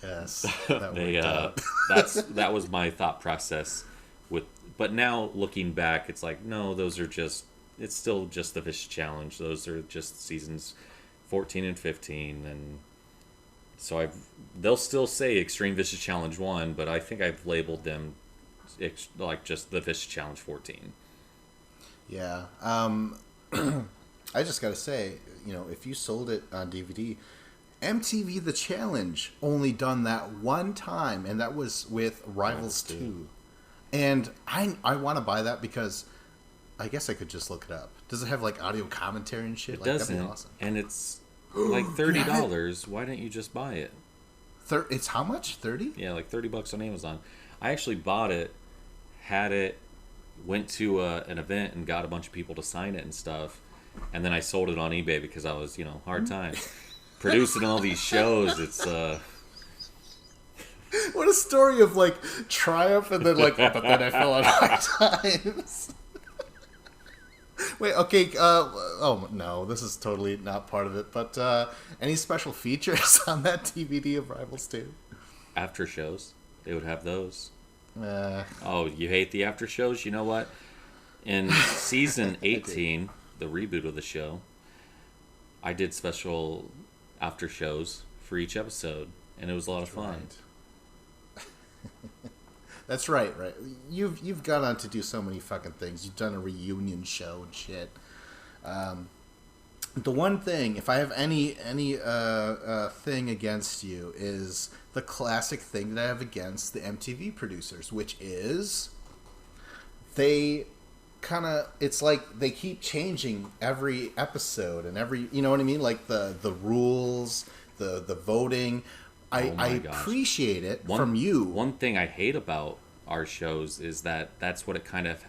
Yes, that that was my thought process but now looking back, it's like, no, it's still just the Vicious Challenge. Those are just seasons 14 and 15, and so they'll still say Extreme Vicious Challenge 1, but I think I've labeled them like just the Vicious Challenge 14. Yeah. I just gotta say, you know, if you sold it on DVD, MTV The Challenge only done that one time, and that was with Rivals 2. And I want to buy that because I guess I could just look it up. Does it have like audio commentary and shit? It like, doesn't. That'd be awesome. And it's like $30. Why didn't you just buy it? It's how much? 30? Yeah, like $30 on Amazon. I actually bought it, had it, went to an event and got a bunch of people to sign it and stuff, and then I sold it on eBay because I was, you know, hard times. Producing all these shows, it's what a story of like triumph and then like, but then I fell on hard times. Wait, okay, oh no, this is totally not part of it, but any special features on that DVD of Rivals 2? After shows. They would have those. Uh, Oh, you hate the after shows? You know what? In season 18, the reboot of the show, I did special after shows for each episode, and it was a lot of fun. Right. That's right. You've gone on to do so many fucking things. You've done a reunion show and shit. The one thing, if I have any thing against you, is the classic thing that I have against the MTV producers, which is they kind of, it's like they keep changing every episode and every, you know what I mean, like the rules, the voting. I appreciate it from you. One thing I hate about our shows is that that's what it kind of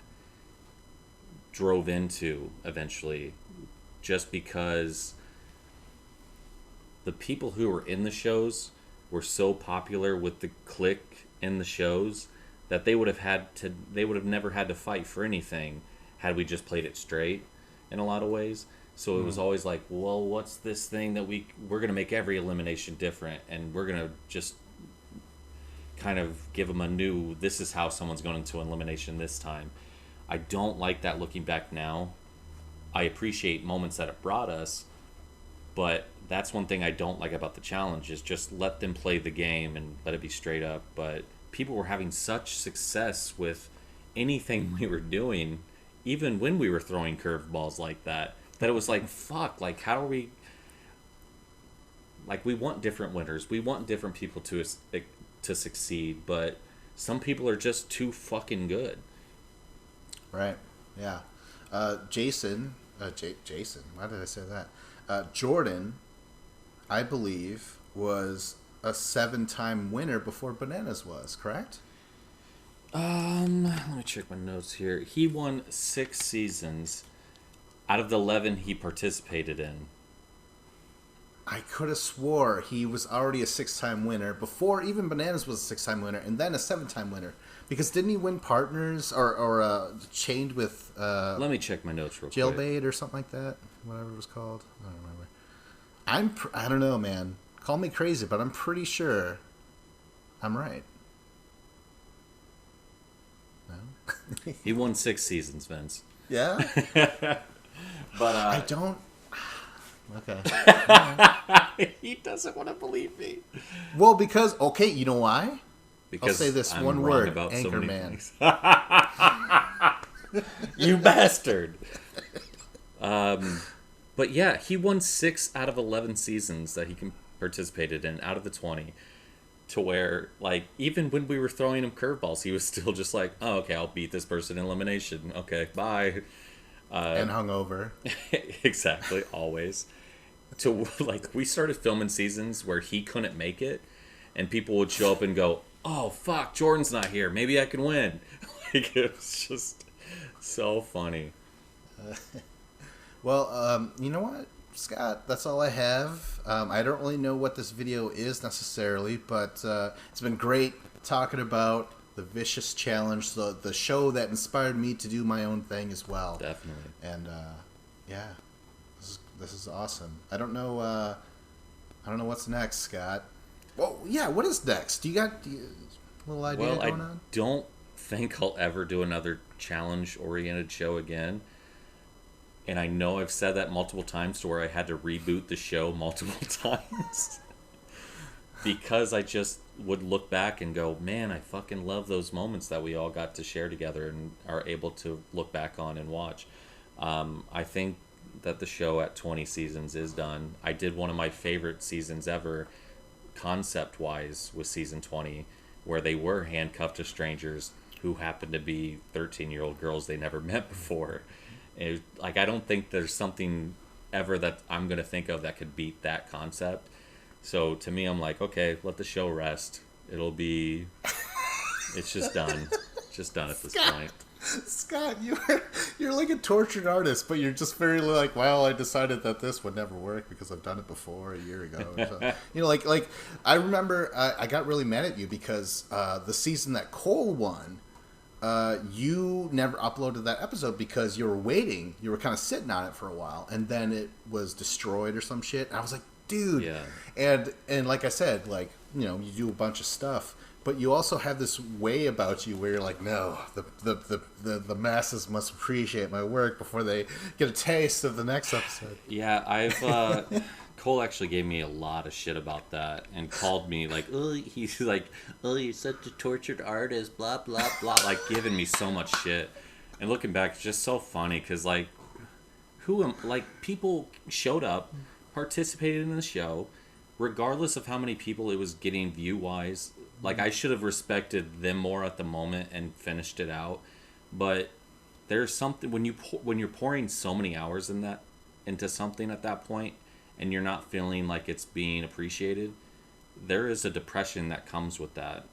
drove into eventually, just because the people who were in the shows were so popular with the clique in the shows that they would have never had to fight for anything had we just played it straight in a lot of ways. So it was always like, well, what's this thing that we're going to make every elimination different, and we're going to just kind of give them a new, this is how someone's going into elimination this time. I don't like that looking back now. I appreciate moments that it brought us, but that's one thing I don't like about the challenge, is just let them play the game and let it be straight up. But people were having such success with anything we were doing, even when we were throwing curveballs like that it was like, fuck, like, how are we... Like, we want different winners. We want different people to succeed, but some people are just too fucking good. Right, yeah. Jason, why did I say that? Jordan, I believe, was a 7-time winner before Bananas was, correct? Let me check my notes here. He won 6 seasons out of the 11 he participated in. I could have swore he was already a 6-time winner before even Bananas was a 6-time winner, and then a 7-time winner. Because didn't he win Partners or Chained with Let me check my notes real quick. Jailbait or something like that? Whatever it was called. I don't remember. I don't know, man. Call me crazy, but I'm pretty sure I'm right. No? He won 6 seasons, Vince. Yeah? But I don't... Okay. He doesn't want to believe me. Well, because... Okay, you know why? Because I'll say this I'm one wrong word. about Anchorman. You bastard. But yeah, he won 6 out of 11 seasons that he participated in out of the 20. To where, like, even when we were throwing him curveballs, he was still just like, oh, okay, I'll beat this person in elimination. Okay, bye. And hungover. Exactly, always. To, like, we started filming seasons where he couldn't make it, and people would show up and go, oh fuck, Jordan's not here. Maybe I can win. Like, it was just so funny. Well, you know what, Scott? That's all I have. I don't really know what this video is necessarily, but it's been great talking about the Vicious Challenge, the show that inspired me to do my own thing as well. Definitely. And yeah, this is awesome. I don't know what's next, Scott. Well, yeah, what is next? Do you got a little idea Well, going I on? don't think I'll ever do another challenge-oriented show again. And I know I've said that multiple times to where I had to reboot the show multiple times. Because I just would look back and go, man, I fucking love those moments that we all got to share together and are able to look back on and watch. I think that the show at 20 seasons is done. I did one of my favorite seasons ever, concept-wise, with season 20, where they were handcuffed to strangers who happened to be 13-year-old girls they never met before. Like, I don't think there's something ever that I'm going to think of that could beat that concept. So to me, I'm like, okay, let the show rest. It's just done. It's just done at this point. Scott, you're like a tortured artist, but you're just very like, well, I decided that this would never work because I've done it before a year ago. So, like I remember I got really mad at you because the season that Cole won, you never uploaded that episode because you were waiting. You were kind of sitting on it for a while, and then it was destroyed or some shit. And I was like, dude. Yeah. And like I said, like, you do a bunch of stuff, but you also have this way about you where you're like, no, the masses must appreciate my work before they get a taste of the next episode. Yeah, Cole actually gave me a lot of shit about that and called me like, oh, he's like, oh, you're such a tortured artist, blah, blah, blah, like giving me so much shit. And looking back, it's just so funny because, like, people showed up, participated in the show, regardless of how many people it was getting view-wise. Like, I should have respected them more at the moment and finished it out. But there's something, when you're pouring so many hours into something at that point, and you're not feeling like it's being appreciated, there is a depression that comes with that.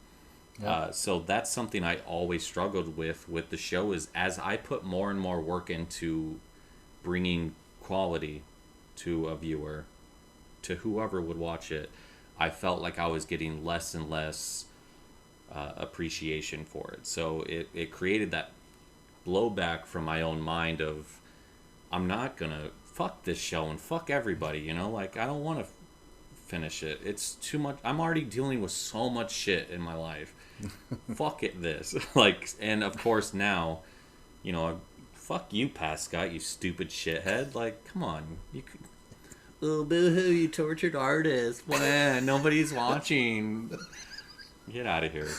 Yeah. So that's something I always struggled with the show, is as I put more and more work into bringing quality to a viewer, to whoever would watch it, I felt like I was getting less and less appreciation for it. So it created that blowback from my own mind of, I'm not gonna fuck this show and fuck everybody, like, I don't want to finish it. It's too much. I'm already dealing with so much shit in my life. Fuck it, this. Like, and of course now, fuck you, Scott, you stupid shithead. Like, come on, you could. Oh, boo-hoo, you tortured artist. Nobody's watching. Get out of here.